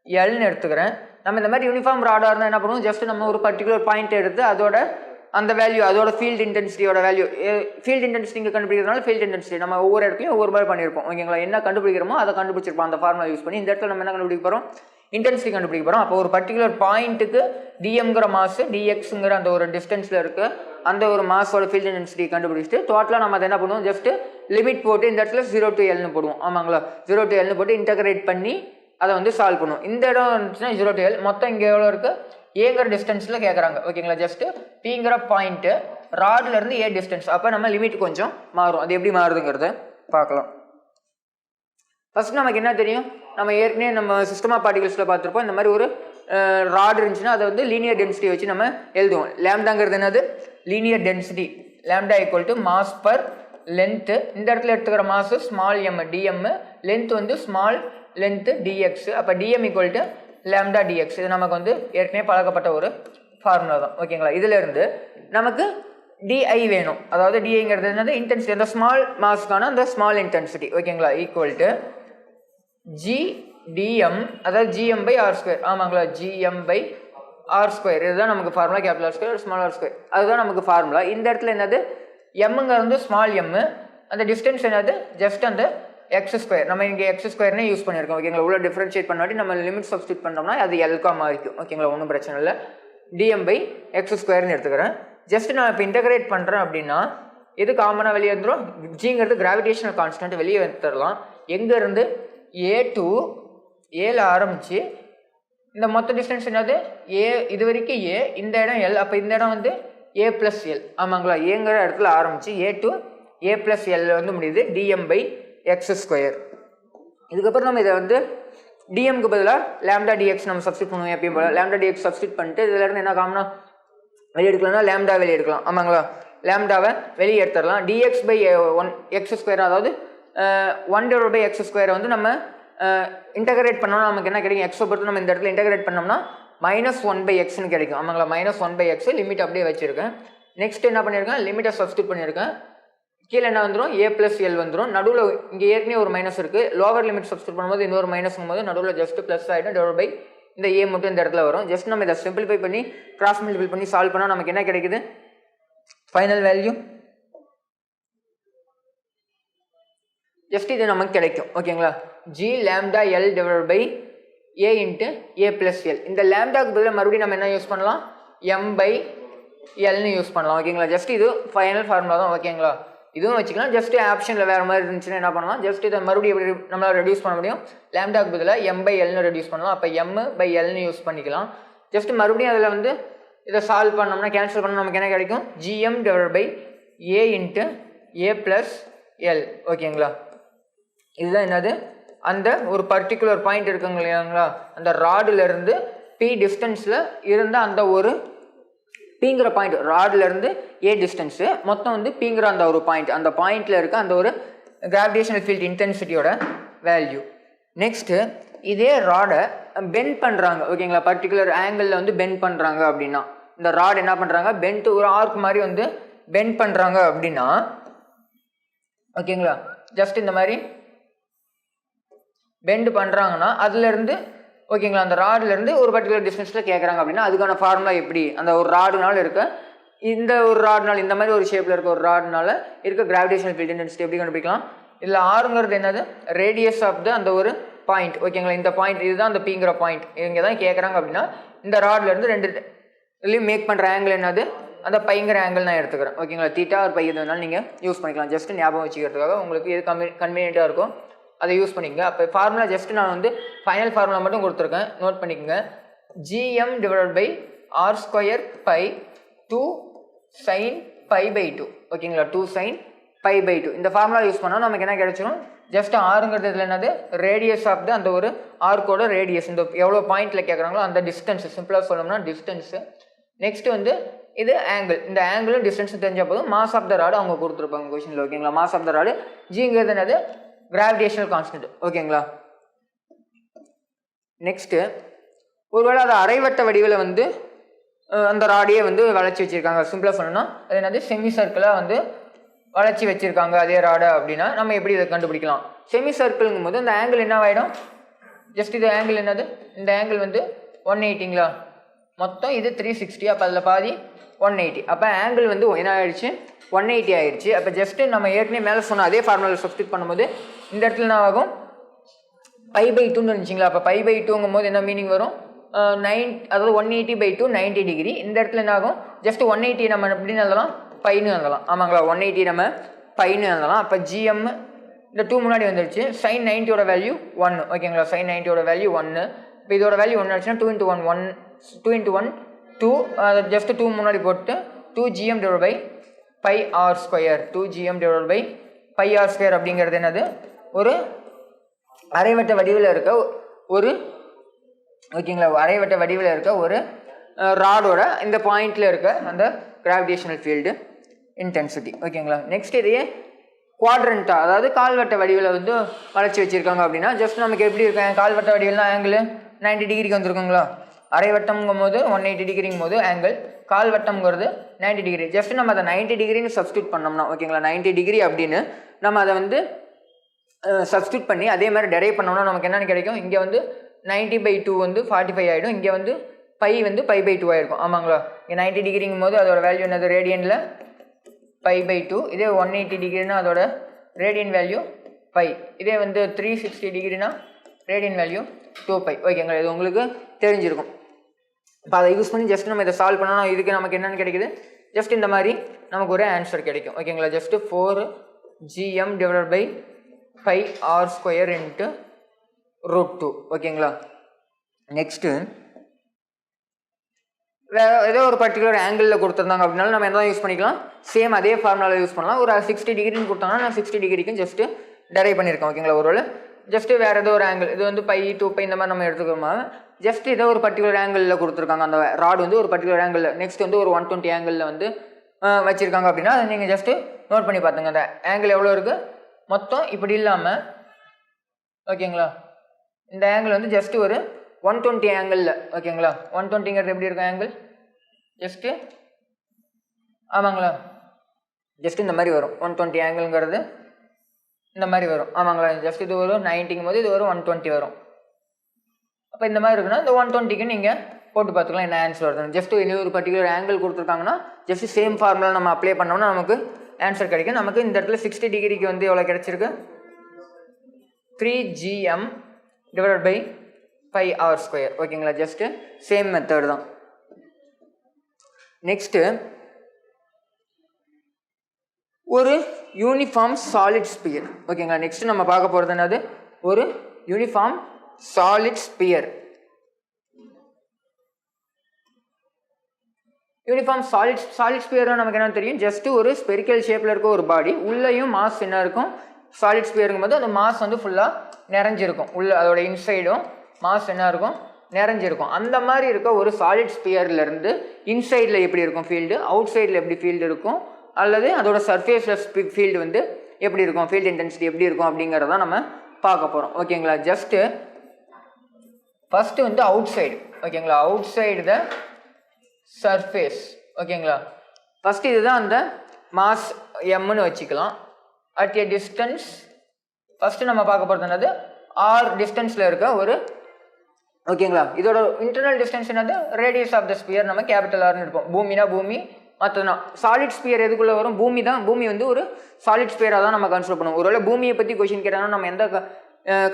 எல்னு எடுத்துக்கிறேன். நம்ம இந்த மாதிரி யூனிஃபார்ம் ராடாக இருந்தால் என்ன பண்ணுவோம், ஜஸ்ட் நம்ம ஒரு பர்டிகுலர் பாயிண்ட் எடுத்து அதோட அந்த வேல்யூ, அதோட ஃபீல்ட் இன்டென்சிட்டியோட வேல்யூ, ஃபீல்ட் இன்டென்சிட்டி இங்கே கண்டுபிடிக்கிறதுனால ஃபீல்ட் இன்டென்சிட்டி நம்ம ஒவ்வொரு இடத்துலையும் ஒவ்வொரு மாதிரி பண்ணியிருப்போம். ஓகேங்களா. என்ன கண்டுபிடிக்கிறோமோ அதை கண்டுபிடிச்சிருப்போம் அந்த ஃபார்முலா யூஸ் பண்ணி. இந்த இடத்துல நம்ம என்ன கண்டுபிடிக்க போகிறோம், இன்டென்சிட்டி கண்டுபிடிக்க போகிறோம். அப்போ ஒரு பர்டிகுலர் பாயிண்ட்டுக்கு டிஎம்ங்கிற மாசு டிஎக்ஸுங்கிற அந்த ஒரு டிஸ்டன்ஸில் இருக்குது அந்த ஒரு மாஸோட ஃபீல்ட் இன்டென்சிட்டி கண்டுபிடிச்சிட்டு டோட்டலாக நம்ம அதை என்ன பண்ணுவோம், ஜஸ்ட் லிமிட் போட்டு இந்த இடத்துல 0 to Lனு போடுவோம். ஆமாங்களா. 0 to Lனு போட்டு இன்டகிரேட் பண்ணி அதை வந்து சால்வ் பண்ணுவோம். இந்த இடம் இருந்துச்சுன்னா 0 to L மொத்தம் இங்கே எவ்வளோ இருக்குது ஏங்கிற டிஸ்டன்ஸில் கேட்குறாங்க. ஓகேங்களா, ஜஸ்ட்டு பிங்கிற பாயிண்ட்டு ராட்லேருந்து ஏ டிஸ்டன்ஸ். அப்போ நம்ம லிமிட் கொஞ்சம் மாறும். அது எப்படி மாறுதுங்கிறத பார்க்கலாம். ஃபஸ்ட் நமக்கு என்ன தெரியும், நம்ம ஏற்கனவே நம்ம சிஸ்டம் ஆஃப் பார்ட்டிகல்ஸில் பார்த்துருப்போம். இந்த மாதிரி ஒரு ராட் இருந்துச்சுன்னா அதை வந்து லீனியர் டென்சிட்டி வச்சு நம்ம எழுதுவோம். லேம்டாங்கிறது என்னது, linear density. Lambda equal to mass per length. இந்த இடத்துல எடுத்துக்கிற mass small M DM, length வந்து ஸ்மால் லென்த்து டிஎக்ஸ். அப்போ DM equal to lambda DX. இது நமக்கு வந்து ஏற்கனவே பழக்கப்பட்ட ஒரு ஃபார்முலா தான். ஓகேங்களா, இதிலேருந்து நமக்கு டிஐ வேணும். அதாவது டிஐங்கிறது என்னது, இன்டென்சிட்டி, அந்த ஸ்மால் மாஸ்க்கான அந்த ஸ்மால் இன்டென்சிட்டி. ஓகேங்களா, ஈக்குவல் டு ஜி டிஎம், அதாவது ஜிஎம் பை ஆர் ஸ்கொயர். ஆமாங்களா, ஜிஎம் பை ஆர் ஸ்கொயர். இதுதான் நமக்கு formula. Capital R square small R square, அதுதான் நமக்கு ஃபார்முலா. இந்த இடத்துல என்னது, எம்முங்கிறது ஸ்மால் எம்மு, அந்த டிஸ்டன்ஸ் என்னது ஜஸ்ட் அந்த எக்ஸ் ஸ்கொயர். நம்ம இங்கே எக்ஸ் ஸ்கொயர்னே யூஸ் பண்ணியிருக்கோம். ஓகேங்களா, உள்ள டிஃபரன்ஷியேட் பண்ணாட்டி நம்ம லிமிட் சப்ஸ்டியூட் பண்ணோம்னா அது எல்கா மாறிக்கும். ஓகேங்களா, ஒன்றும் பிரச்சனை இல்லை. டிஎம் பை எக்ஸ் ஸ்கொயர்னு எடுத்துக்கிறேன். ஜஸ்ட் நான் இப்போ இன்டகிரேட் பண்ணுறேன் அப்படின்னா எது காமனாக வெளியே வந்துடும், ஜிங்கிறது கிராவிடேஷனல் கான்ஸ்டன்ட் வெளியே வந்துடலாம். எங்கேருந்து ஏ டு ஏல ஆரம்பித்து இந்த மொத்த டிஸ்டன்ஸ் என்னது ஏ, இது வரைக்கும் ஏ, இந்த இடம் எல். அப்போ இந்த இடம் வந்து ஏ ப்ளஸ் எல். ஆமாங்களா, ஏங்கிற இடத்துல ஆரம்பித்து A to A plus L வந்து முடியுது டிஎம் பை எக்ஸ் ஸ்கொயர். இதுக்கப்புறம் நம்ம இதை வந்து டிஎம்க்கு பதிலாக லேம்டா டிஎக்ஸ் நம்ம சப்ஸ்டியூட் பண்ணுவோம். எப்பயும் போல லேம்டா டிஎக்ஸ் சப்ஸ்டியூட் பண்ணிட்டு இதில் இருந்து என்ன காமனாக வெளியே எடுக்கலாம்னா லேம்டா வெளியே எடுக்கலாம். ஆமாங்களா, லேம்டாவை வெளியே எடுத்துடலாம். டிஎக்ஸ் பை 1 எக்ஸ் ஸ்கொயர், அதாவது 1 பை எக்ஸ் ஸ்கொயரை வந்து நம்ம இன்டகிரேட் பண்ணோம்னா நமக்கு என்ன கிடைக்கும், எக்ஸை பொறுத்து நம்ம இந்த இடத்துல இன்டகிரேட் பண்ணோம்னா -1 பை எக்ஸ்னு கிடைக்கும். ஆமாங்களா, -1 பை எக்ஸ் லிமிட் அப்படியே வச்சிருக்கேன். நெக்ஸ்ட் என்ன பண்ணியிருக்கேன், லிமிட்டை சப்ஸ்டியூட் பண்ணியிருக்கேன். கீழே என்ன வந்துடும், ஏ ப்ளஸ் எல் வந்துடும். நடுவில் இங்கே ஏற்கனவே ஒரு மைனஸ் இருக்குது. லோவர் லிமிட் சப்ஸ்டியூட் பண்ணும்போது இன்னொரு மைனஸ்ங்கும் போது நடுவில் ஜஸ்ட் ப்ளஸ் ஆகிடும். டிவைட் பை இந்த ஏ மட்டும் இந்த இடத்துல வரும். ஜஸ்ட் நம்ம இதை சிம்பிளிஃபை பண்ணி கிராஸ் மல்டிபிள் பண்ணி சால்வ் பண்ணால் நமக்கு என்ன கிடைக்குது, ஃபைனல் வேல்யூ ஜஸ்ட் இது நமக்கு கிடைக்கும். ஓகேங்களா, G lambda L divide by A into A plus L. இந்த லேம்டாக்கு பதிலாக மறுபடியும் நம்ம என்ன யூஸ் பண்ணலாம், எம் பை எல்னு யூஸ் பண்ணலாம். ஓகேங்களா, ஜஸ்ட் இது ஃபைனல் ஃபார்முலா தான். ஓகேங்களா, இதுவும் வச்சுக்கலாம். ஜஸ்ட் ஆப்ஷனில் வேறு மாதிரி இருந்துச்சுன்னா என்ன பண்ணலாம், ஜஸ்ட் இதை மறுபடியும் எப்படி நம்மளால் ரெடியூஸ் பண்ண முடியும், லேம்டாக்கு பதிலாக எம் பை எல்னு ரெடியூஸ் பண்ணலாம். அப்போ எம் பை எல்னு யூஸ் பண்ணிக்கலாம். ஜஸ்ட் மறுபடியும் அதில் வந்து இதை சால்வ் பண்ணோம்னா கேன்சல் பண்ணோம் நமக்கு என்ன கிடைக்கும், GM divide by A into A plus L. ஓகேங்களா, இதுதான் என்னது, அந்த ஒரு பர்டிகுலர் பாயிண்ட் இருக்குங்க இல்லையாங்களா, அந்த ராடுலேருந்து பி டிஸ்டன்ஸில் இருந்த அந்த ஒரு பிங்கிற பாயிண்ட், ராட்லேருந்து ஏ டிஸ்டன்ஸு மொத்தம் வந்து பிங்கிற அந்த ஒரு பாயிண்ட், அந்த பாயிண்டில் இருக்க அந்த ஒரு கிராவிடேஷனல் ஃபீல்ட் இன்டென்சிட்டியோட வேல்யூ. நெக்ஸ்ட்டு இதே ராடை பெண்ட் பண்ணுறாங்க. ஓகேங்களா, பர்டிகுலர் ஆங்கிளில் வந்து பெண்ட் பண்ணுறாங்க அப்படின்னா இந்த ராட் என்ன பண்ணுறாங்க, பெண்ட் ஒரு ஆர்க் மாதிரி வந்து பெண்ட் பண்ணுறாங்க அப்படின்னா, ஓகேங்களா, ஜஸ்ட் இந்த மாதிரி பெண்ட் பண்ணுறாங்கன்னா அதுலேருந்து ஓகேங்களா, அந்த ராடுலேருந்து ஒரு பர்டிகுலர் டிஸ்டன்ஸில் கேட்குறாங்க அப்படின்னா அதுக்கான ஃபார்முலா எப்படி, அந்த ஒரு ராடுனால இருக்க இந்த ஒரு ராடுனால இந்த மாதிரி ஒரு ஷேப்பில் இருக்க ஒரு ராடுனால இருக்க கிராவிடேஷனல் ஃபீல்ட் இன்டென்சிட்டி எப்படி கண்டுபிடிக்கலாம். இதில் ஆறுங்கிறது என்னது, ரேடியஸ் ஆஃப் த அந்த ஒரு பாயிண்ட். ஓகேங்களா, இந்த பாயிண்ட் இதுதான் அந்த பிங்கிற பாயிண்ட். இங்கே தான் கேட்குறாங்க அப்படின்னா இந்த ராட்லேருந்து ரெண்டு இதுலேயும் மேக் பண்ணுற ஆங்கிள் என்னது, அந்த பைங்கிற ஆங்கிள் நான் எடுத்துக்கிறேன். ஓகேங்களா, தீட்டா ஒரு பை எதுனாலும் நீங்கள் யூஸ் பண்ணிக்கலாம். ஜஸ்ட் ஞாபகம் வச்சுக்கிறதுக்காக உங்களுக்கு எது கன்வீனியண்ட்டாக இருக்கும் அதை யூஸ் பண்ணிக்கங்க. அப்போ ஃபார்முலா ஜஸ்ட் நான் வந்து ஃபைனல் ஃபார்முலா மட்டும் கொடுத்துருக்கேன், நோட் பண்ணிக்கோங்க. GM divide by R square by 2 sine by pi 2. ஓகேங்களா, 2 சைன் பை பை 2 இந்த ஃபார்முலா யூஸ் பண்ணால் நமக்கு என்ன கிடைச்சிடும், ஜஸ்ட் ஆறுங்கிறது இதில் என்னது, ரேடியஸ் ஆஃப் த அந்த ஒரு ஆர்க்கோட ரேடியஸ், இந்த எவ்வளோ பாயிண்டில் கேட்குறாங்களோ அந்த டிஸ்டன்ஸு, சிம்பிளாக சொல்லணும்னா டிஸ்டன்ஸு. நெக்ஸ்ட் வந்து இது ஆங்கிள், இந்த ஆங்கிளும் டிஸ்டன்ஸும் தெரிஞ்சால் போதும். மாஸ் ஆஃப் த ராடு அவங்க கொடுத்துருப்பாங்க கொஸ்டினில். ஓகேங்களா, மாஸ் ஆஃப் த ராடு ஜிங்கிறது என்னது, கிராவிடேஷனல் கான்ஸ்டன்ட். ஓகேங்களா, நெக்ஸ்ட்டு ஒருவேளை அது அரைவட்ட வடிவில் வந்து அந்த ராடியை வந்து வளைச்சி வச்சுருக்காங்க. சிம்பிளாக சொல்லணும்னா அது என்னது, செமி சர்க்கிளாக வந்து வளைச்சி வச்சுருக்காங்க அதே ராடை அப்படின்னா நம்ம எப்படி இதை கண்டுபிடிக்கலாம். செமி சர்க்கிள்ங்கும் போது அந்த ஆங்கிள் என்ன ஆகிடும், ஜஸ்ட் இது ஆங்கிள் என்னது, இந்த ஆங்கிள் வந்து 180ங்களா, மொத்தம் இது 360. அப்போ அதில் பாதி 180. அப்போ ஆங்கிள் வந்து என்ன ஆகிடுச்சு, 180 ஆகிடுச்சு. அப்போ ஜஸ்ட்டு நம்ம ஏற்கனவே மேலே சொன்ன அதே ஃபார்முலாவில் சப்ஸ்டியூட் பண்ணும்போது இந்த இடத்துல என்ன ஆகும், π/2ன்னு இருந்துச்சிங்களா. அப்போ π/2ங்கும் போது என்ன மீனிங் வரும், 9, அதாவது 180/2 90 டிகிரி. இந்த இடத்துல என்ன ஆகும், ஜஸ்ட் 180 நம்ம எப்படின்னு எழுதலாம், பைன்னு எழுதலாம். ஆமாங்களா, 180 நம்ம பைன்னு எழுதலாம். அப்போ ஜிஎம் இந்த 2 முன்னாடி வந்துடுச்சு. sin 90யோட வேல்யூ 1 ஓகேங்களா. sin 90யோட வேல்யூ 1. இப்போ இதோட வேல்யூ 1 ஆச்சுன்னா 2 × 1 1 2 × 1 2 ஜஸ்ட் 2 முன்னாடி போட்டு 2gm / pi r square 2gm / pi r square அப்படிங்கிறது என்னது, ஒரு அரைவட்ட வடிவில் இருக்க ஒரு ஓகேங்களா, அரைவட்ட வடிவில் இருக்க ஒரு ராடோட இந்த பாயிண்டில் இருக்க அந்த கிராவிடேஷனல் ஃபீல்டு இன்டென்சிட்டி ஓகேங்களா. நெக்ஸ்ட் இதையே குவாட்ரண்ட்டாக, அதாவது கால்வட்ட வடிவில் வந்து வளைச்சி வச்சுருக்காங்க அப்படின்னா ஜஸ்ட் நமக்கு எப்படி இருக்கும், கால்வட்ட வடிவில்னா ஆங்கிள் 90 டிகிரிக்கு வந்துருக்குங்களா. அரைவட்டம்ங்கும் போது 180 டிகிரிங்கும் போது ஆங்கிள், கால்வட்டம்ங்கிறது 90 டிகிரி. ஜஸ்ட் நம்ம அதை 90 டிகிரின்னு சப்ஸ்டியூட் பண்ணோம்னா ஓகேங்களா, 90 டிகிரி அப்படின்னு நம்ம அதை வந்து சப்ஸ்டியூட் பண்ணி அதே மாதிரி டெரைவ் பண்ணோம்னா நமக்கு என்னென்னு கிடைக்கும், இங்கே வந்து 90/2 வந்து 45 ஆகிடும், இங்கே வந்து பை வந்து π/2 ஆகிருக்கும் ஆமாங்களா. இங்கே 90 டிகிரிங்கும் போது அதோட வேல்யூ என்னது, ரேடியனில் π/2. இதே 180 டிகிரினா அதோட ரேடியன் வேல்யூ பை. இதே வந்து 360 டிகிரினா ரேடியன் வேல்யூ 2π ஓகேங்களா. இது உங்களுக்கு தெரிஞ்சிருக்கும். இப்போ அதை யூஸ் பண்ணி ஜஸ்ட் நம்ம இதை சால்வ் பண்ணோம்னா இதுக்கு நமக்கு என்னென்னு கிடைக்குது, ஜஸ்ட் இந்த மாதிரி நமக்கு ஒரு ஆன்சர் கிடைக்கும் ஓகேங்களா. Just 4gm / pi r square × √2 ஓகேங்களா. நெக்ஸ்ட்டு வேறு ஏதோ ஒரு பர்டிகுலர் ஆங்கிளில் கொடுத்துருந்தாங்க அப்படின்னாலும் நம்ம என்ன யூஸ் பண்ணிக்கலாம், சேம் அதே ஃபார்முலாவில் யூஸ் பண்ணலாம். ஒரு 60 டிகிரின்னு கொடுத்தாங்கன்னா நான் 60 டிகிரிக்கும் ஜஸ்ட்டு டெரைவ் பண்ணியிருக்கேன் ஓகேங்களா. ஒரு ஜஸ்ட்டு வேறு ஏதோ ஒரு ஆங்கிள், இது வந்து π 2π இந்த மாதிரி நம்ம எடுத்துக்கிறோமா, ஜஸ்ட் ஏதோ ஒரு பர்டிகுலர் ஆங்கிளில் கொடுத்துருக்காங்க. அந்த ராட் வந்து ஒரு பர்டிகுலர் ஆங்கிளில், நெக்ஸ்ட் வந்து ஒரு 120 ஆங்கிளில் வந்து வச்சுருக்காங்க அப்படின்னா அதை நீங்கள் ஜஸ்ட்டு நோட் பண்ணி பார்த்துங்க. அந்த ஆங்கிள் எவ்வளோ இருக்குது மொத்தம் இப்படி இல்லாமல் ஓகேங்களா. இந்த ஆங்கிள் வந்து ஜஸ்ட்டு ஒரு 120 ஆங்கிளில் ஓகேங்களா. 120ங்கிறது எப்படி இருக்கும் ஆங்கிள், ஜஸ்ட்டு ஆமாங்களா, ஜஸ்ட் இந்த மாதிரி வரும். 120 ஆங்கிள்ங்கிறது இந்த மாதிரி வரும் ஆமாங்களா. ஜஸ்ட் இது ஒரு 90ங்கும் போது இது ஒரு 120 வரும். அப்போ இந்த மாதிரி இருக்குன்னா இந்த 120க்கு நீங்கள் போட்டு பார்த்துக்கலாம் என்ன ஆன்சர் வருது. ஜஸ்ட் இன்னொரு பர்டிகுலர் ஆங்கிள் கொடுத்துருக்காங்கன்னா ஜஸ்ட் சேம் ஃபார்முலா நம்ம அப்ளை பண்ணோம்னா நமக்கு ஆன்சர் கிடைக்கும். நமக்கு இந்த இடத்துல 60 டிகிரிக்கு வந்து எவ்வளோ கிடைச்சிருக்கு, 3gm / pi r ஸ்கொயர் ஓகேங்களா. ஜஸ்ட்டு சேம் மெத்தட் தான். நெக்ஸ்ட்டு ஒரு யூனிஃபார்ம் சாலிட் ஸ்பியர் ஓகேங்களா. நெக்ஸ்ட் நம்ம பார்க்க போகிறது என்னது, ஒரு uniform solid sphere. Uniform solid ஸ்பியர்னா நமக்கு என்ன தெரியும், ஜஸ்ட் ஒரு ஸ்பெரிக்கல் ஷேப்பில் இருக்க ஒரு பாடி, உள்ளேயும் மாஸ் என்ன இருக்கும், சாலிட் ஸ்பியருங்கும் போது அந்த மாஸ் வந்து ஃபுல்லாக நிறைஞ்சிருக்கும். உள்ள அதோட இன்சைடும் மாஸ் என்ன இருக்கும், நிறைஞ்சிருக்கும். அந்த மாதிரி இருக்க ஒரு சாலிட் ஸ்பியர்லேருந்து இன்சைடில் எப்படி இருக்கும் ஃபீல்டு, அவுட் சைடில் எப்படி ஃபீல்டு இருக்கும், அல்லது அதோட சர்ஃபேஸில் ஃபீல்டு வந்து எப்படி இருக்கும், ஃபீல்டு இன்டென்சிட்டி எப்படி இருக்கும் அப்படிங்கிறத நம்ம பார்க்க போகிறோம் ஓகேங்களா. ஜஸ்ட்டு ஃபஸ்ட்டு வந்து அவுட் சைடு ஓகேங்களா, அவுட் சைடு த சர்ஃபேஸ் ஓகேங்களா. ஃபஸ்ட்டு இதுதான் அந்த மாஸ் எம்னு வச்சுக்கலாம். அட் எ டிஸ்டன்ஸ் ஃபஸ்ட்டு நம்ம பார்க்க போகிறது என்னது, ஆர் டிஸ்டன்ஸில் இருக்க ஒரு ஓகேங்களா. இதோட இன்டர்னல் டிஸ்டன்ஸ் என்னது, ரேடியஸ் ஆஃப் த ஸ்பியர் நம்ம கேபிட்டல் ஆர்னு இருப்போம். பூமினா பூமி, மற்றதுனா சாலிட் ஸ்பியர் எதுக்குள்ளே வரும், பூமி தான். பூமி வந்து ஒரு சாலிட் ஸ்பியராக தான் நம்ம கன்சிடர் பண்ணுவோம். ஒருவேளை பூமியை பற்றி கொஷின் கேட்டாங்கன்னா நம்ம எந்த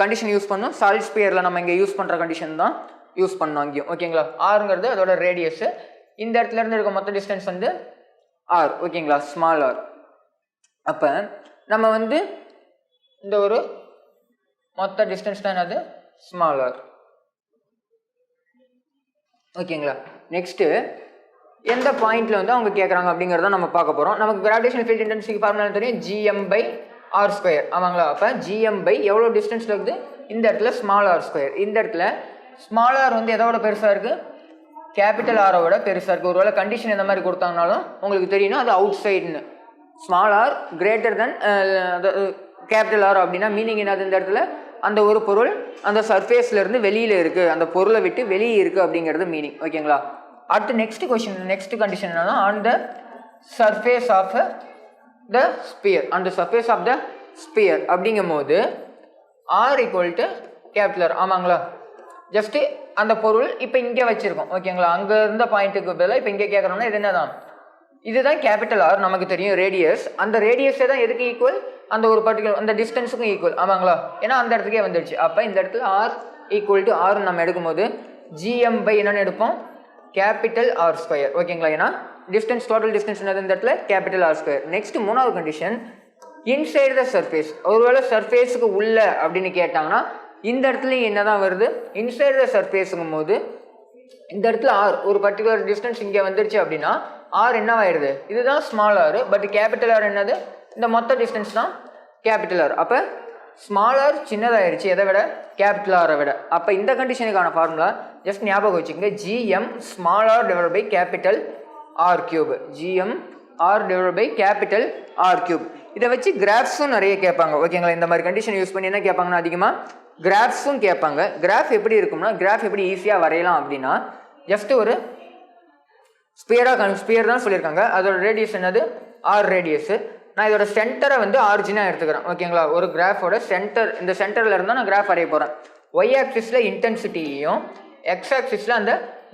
கண்டிஷன் யூஸ் பண்ணோம், சாலிட் ஸ்பியரில் நம்ம இங்கே யூஸ் பண்ணுற கண்டிஷன் தான் யூஸ் பண்ணோம் அங்கேயும் ஓகேங்களா. ஆறுங்கிறது அதோட ரேடியஸு. இந்த இடத்துல இருந்து இருக்க மொத்த டிஸ்டன்ஸ் வந்து ஆர் ஓகேங்களா, ஸ்மால் ஆர். அப்போ நம்ம வந்து இந்த ஒரு மொத்த டிஸ்டன்ஸ் தான் என்னது, ஸ்மால் ஆர் ஓகேங்களா. நெக்ஸ்ட்டு எந்த பாயிண்ட்டில் வந்து அவங்க கேட்குறாங்க அப்படிங்கிறத நம்ம பார்க்க போகிறோம். நமக்கு கிராவிடேஷனல் ஃபீல்ட் இன்டென்சிட்டி ஃபார்முலா தெரியும், gm/r². ஆமாங்களா. அப்போ gm/ எவ்வளோ டிஸ்டன்ஸில் இருக்குது, இந்த இடத்துல ஸ்மால் ஆர் ஸ்கொயர். இந்த இடத்துல ஸ்மால் ஆர் வந்து எதோட பெருசாக இருக்குது, கேபிட்டல் ஆரோட பெருசாக இருக்குது. ஒருவேளை கண்டிஷன் எந்த மாதிரி கொடுத்தாங்கனாலும் உங்களுக்கு தெரியணும் அது அவுட் சைடுன்னு. Small R greater than capital R அப்படின்னா மீனிங் என்னது, இந்த இடத்துல அந்த ஒரு பொருள் அந்த சர்ஃபேஸ்லேருந்து வெளியில் இருக்குது, அந்த பொருளை விட்டு வெளியே இருக்குது அப்படிங்கிறது மீனிங் ஓகேங்களா. அடுத்து நெக்ஸ்ட் கண்டிஷன் என்னன்னா, on the surface of the sphere, அந்த சர்ஃபேஸ் ஆஃப் த ஸ்பியர் அப்படிங்கும் போது R equal to capital R. ஆமாங்களா. ஜஸ்ட்டு அந்த பொருள் இப்போ இங்கே வச்சுருக்கோம் ஓகேங்களா. அங்கே இருந்த பாயிண்ட்டுக்கு பதிலாக இப்போ இங்கே கேட்குறோம்னா இது என்ன தான், இதுதான் கேபிட்டல் ஆர். நமக்கு தெரியும் ரேடியஸ், அந்த ரேடியஸே தான் எதுக்கு ஈக்குவல், அந்த ஒரு பர்டிகுலர் அந்த டிஸ்டன்ஸுக்கும் ஈக்குவல். ஆமாங்களா. ஏன்னா அந்த இடத்துக்கே வந்துடுச்சு. அப்போ இந்த இடத்துல ஆர் ஈக்குவல் டு ஆர் நம்ம எடுக்கும்போது gm/ என்னென்னு எடுப்போம், கேபிட்டல் ஆர் ஸ்கொயர் ஓகேங்களா. ஏன்னா டிஸ்டன்ஸ், டோட்டல் டிஸ்டன்ஸ் என்னது இந்த இடத்துல, கேபிட்டல் ஆர் ஸ்கொயர். நெக்ஸ்ட் மூணாவது கண்டிஷன், இன்சைடு த சர்ஃபேஸ். ஒருவேளை சர்ஃபேஸுக்கு உள்ள அப்படின்னு கேட்டாங்கன்னா இந்த இடத்துலையும் என்ன தான் வருது, இன்சைடு த சர்ஃபேஸுங்கும் போது இந்த இடத்துல ஆர் ஒரு பர்டிகுலர் டிஸ்டன்ஸ் இங்கே வந்துருச்சு அப்படின்னா ஆர் என்னவாயிடுது, இதுதான் small R. But capital R என்னது, இந்த மொத்த டிஸ்டன்ஸ் தான் கேபிட்டல் ஆர். அப்போ ஸ்மால் ஆர் சின்னதாகிடுச்சு எதை விட, கேபிட்டல் ஆரை விட. அப்போ இந்த கண்டிஷனுக்கான ஃபார்முலா ஜஸ்ட் ஞாபகம் வச்சுக்கோங்க, GM small R divide by capital R cube. GM R divide by capital R cube. இதை வச்சு கிராஃப்ஸும் நிறைய கேட்பாங்க. ஓகேங்களா, இந்த மாதிரி கண்டிஷன் யூஸ் பண்ணி என்ன கேட்பாங்கன்னா அதிகமாக கிராஃப்ஸும் கேட்பாங்க. கிராஃப் எப்படி இருக்கும்னா, கிராஃப் எப்படி ஈஸியாக வரையலாம் அப்படின்னா ஜஸ்ட் ஒரு ஸ்பியர் தான் சொல்லியிருக்காங்க. அதோட ரேடியஸ் என்னது, ஆர் ரேடியஸு. நான் இதோட சென்டரை வந்து ஆரிஜினாக எடுத்துக்கிறேன். ஓகேங்களா, ஒரு கிராஃபோட சென்டர், இந்த சென்டரில் இருந்தால் நான் கிராஃப் வரைய போகிறேன். ஒய் ஆக்சிஸில் இன்டென்சிட்டியையும் எக்ஸ் ஆக்சிஸில் அந்த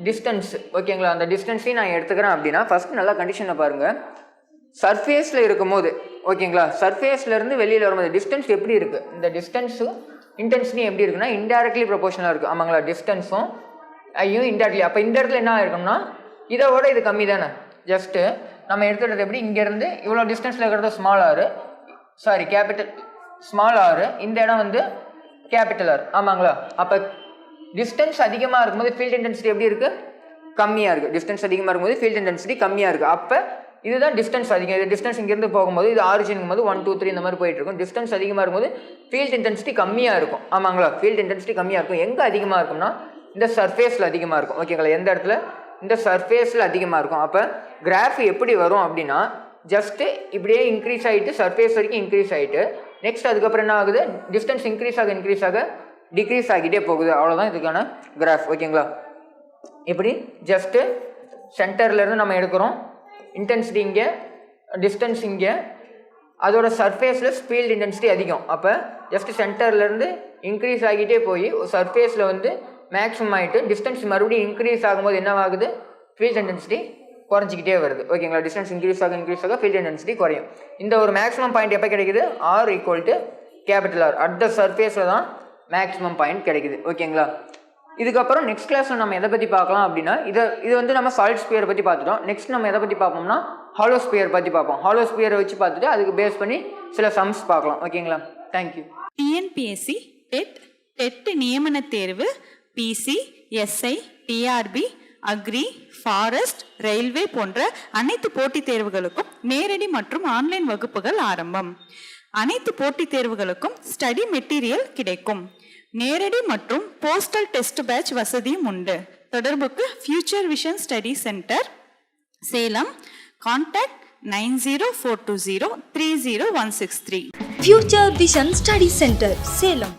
டிஸ்டன்ஸ், ஓகேங்களா, அந்த டிஸ்டன்ஸையும் நான் எடுத்துக்கிறேன் அப்படின்னா ஃபஸ்ட் நல்லா கண்டிஷனை பாருங்கள். சர்ஃபேஸில் இருக்கும்போது, ஓகேங்களா, சர்ஃபேஸ்லேருந்து வெளியில் வரும்போது டிஸ்டன்ஸ் எப்படி இருக்குது, இந்த டிஸ்டன்ஸும் இன்டென்சிட்டியும் எப்படி இருக்குன்னா இன்டெரக்ட்லி ப்ரொபோஷனலாக இருக்குது. ஆமாங்களா, டிஸ்டன்ஸும் ஐயும் இன்டெரக்ட்லி. அப்போ இந்த இடத்துல என்ன இருக்கும்னா இதோட இது கம்மி தானே. ஜஸ்ட்டு நம்ம எடுத்துகிட்டது எப்படி, இங்கேருந்து இவ்வளோ டிஸ்டன்ஸில் இருக்கிறது small R, sorry capital small R, இந்த இடம் வந்து கேபிட்டல் ஆர். ஆமாங்களா, அப்போ டிஸ்டன்ஸ் அதிகமாக இருக்கும்போது ஃபீல்ட் இன்டென்சிட்டி எப்படி இருக்குது, கம்மியாக இருக்குது. டிஸ்டன்ஸ் அதிகமாக இருக்கும்போது ஃபீல்ட் இன்டென்சிட்டி கம்மியாக இருக்குது. அப்போ இதுதான் டிஸ்டன்ஸ் அதிகம். இது டிஸ்டன்ஸ் இங்கேருந்து போகும்போது இது ஆரிஜினுங்கும் போது 1 2 3 இந்த மாதிரி போயிட்டு இருக்கும். டிஸ்டன்ஸ் அதிகமாக இருக்கும்போது ஃபீல்ட் இன்டென்சிட்டி கம்மியாக இருக்கும். ஆமாங்களா, ஃபீல்ட் இன்டென்சிட்டி கம்மியாக இருக்கும். எங்கே அதிகமாக இருக்கும்னா இந்த சர்ஃபேஸில் அதிகமாக இருக்கும். ஓகேங்களா, எந்த இடத்துல, இந்த சர்ஃபேஸில் அதிகமாக இருக்கும். அப்போ கிராஃப் எப்படி வரும் அப்படின்னா ஜஸ்ட்டு இப்படியே இன்க்ரீஸ் ஆகிட்டு சர்ஃபேஸ் வரைக்கும் இன்க்ரீஸ் ஆகிட்டு நெக்ஸ்ட் அதுக்கப்புறம் என்ன ஆகுது, டிஸ்டன்ஸ் இன்க்ரீஸ் ஆக டிக்ரீஸ் ஆகிட்டே போகுது. அவ்வளோதான் இதுக்கான கிராஃப். ஓகேங்களா, இப்படி ஜஸ்ட்டு சென்டர்லேருந்து நம்ம எடுக்கிறோம், இன்டென்சிட்டி இங்கே, டிஸ்டன்ஸ் இங்கே, அதோட சர்ஃபேஸில் ஃபீல்ட் இன்டென்சிட்டி அதிகம். அப்போ ஜஸ்ட் சென்டர்லேருந்து இன்க்ரீஸ் ஆகிட்டே போய் சர்ஃபேஸில் வந்து மேக்ஸிமம் ஆகிட்டு டிஸ்டன்ஸ் மறுபடியும் இன்க்ரீஸ் ஆகும்போது என்ன ஆகுது, ஃபீல்ட் இன்டென்சிட்டி குறைஞ்சிக்கிட்டே வருது. ஓகேங்களா, டிஸ்டன்ஸ் இன்க்ரீஸ் ஆக ஃபீல்ட் இன்டென்சிட்டி குறையும். இந்த ஒரு மேக்ஸிமம் பாயிண்ட் எப்போ கிடைக்குது, R equal to capital R, at the சர்ஃபேஸில் தான் மேக்ஸிமம் பாயிண்ட் கிடைக்குது. ஓகேங்களா, இதுக்கப்புறம் நெக்ஸ்ட் கிளாஸில் நம்ம எதை பற்றி பார்க்கலாம் அப்படின்னா இது வந்து நம்ம சாலிட் ஸ்பியரை பற்றி பார்த்துட்டோம். நெக்ஸ்ட் நம்ம எதை பற்றி பார்ப்போம்னா ஹாலோ ஸ்பியர் பற்றி பார்ப்போம். ஹாலோ ஸ்பியரை வச்சு பார்த்துட்டு அதுக்கு பேஸ் பண்ணி சில சம்ஸ் பார்க்கலாம். ஓகேங்களா, தேங்க்யூ. டிஎன்பிஎஸ்சி டெட் நியமன தேர்வு, PC, SI, TRB, agri, forest, railway போன்ற அனைத்து போட்டித் தேர்வுகளுக்கும் நேரடி மற்றும் ஆன்லைன் வகுப்புகள் ஆரம்பம். அனைத்து போட்டித் தேர்வுகளுக்கும் ஸ்டடி மெட்டீரியல் கிடைக்கும். நேரடி மற்றும் போஸ்டல் டெஸ்ட் பேட்ச் வசதியும் உண்டு. தொடர்புக்கு future vision study centre, Salem. Contact 9042030163. Future vision study centre, Salem.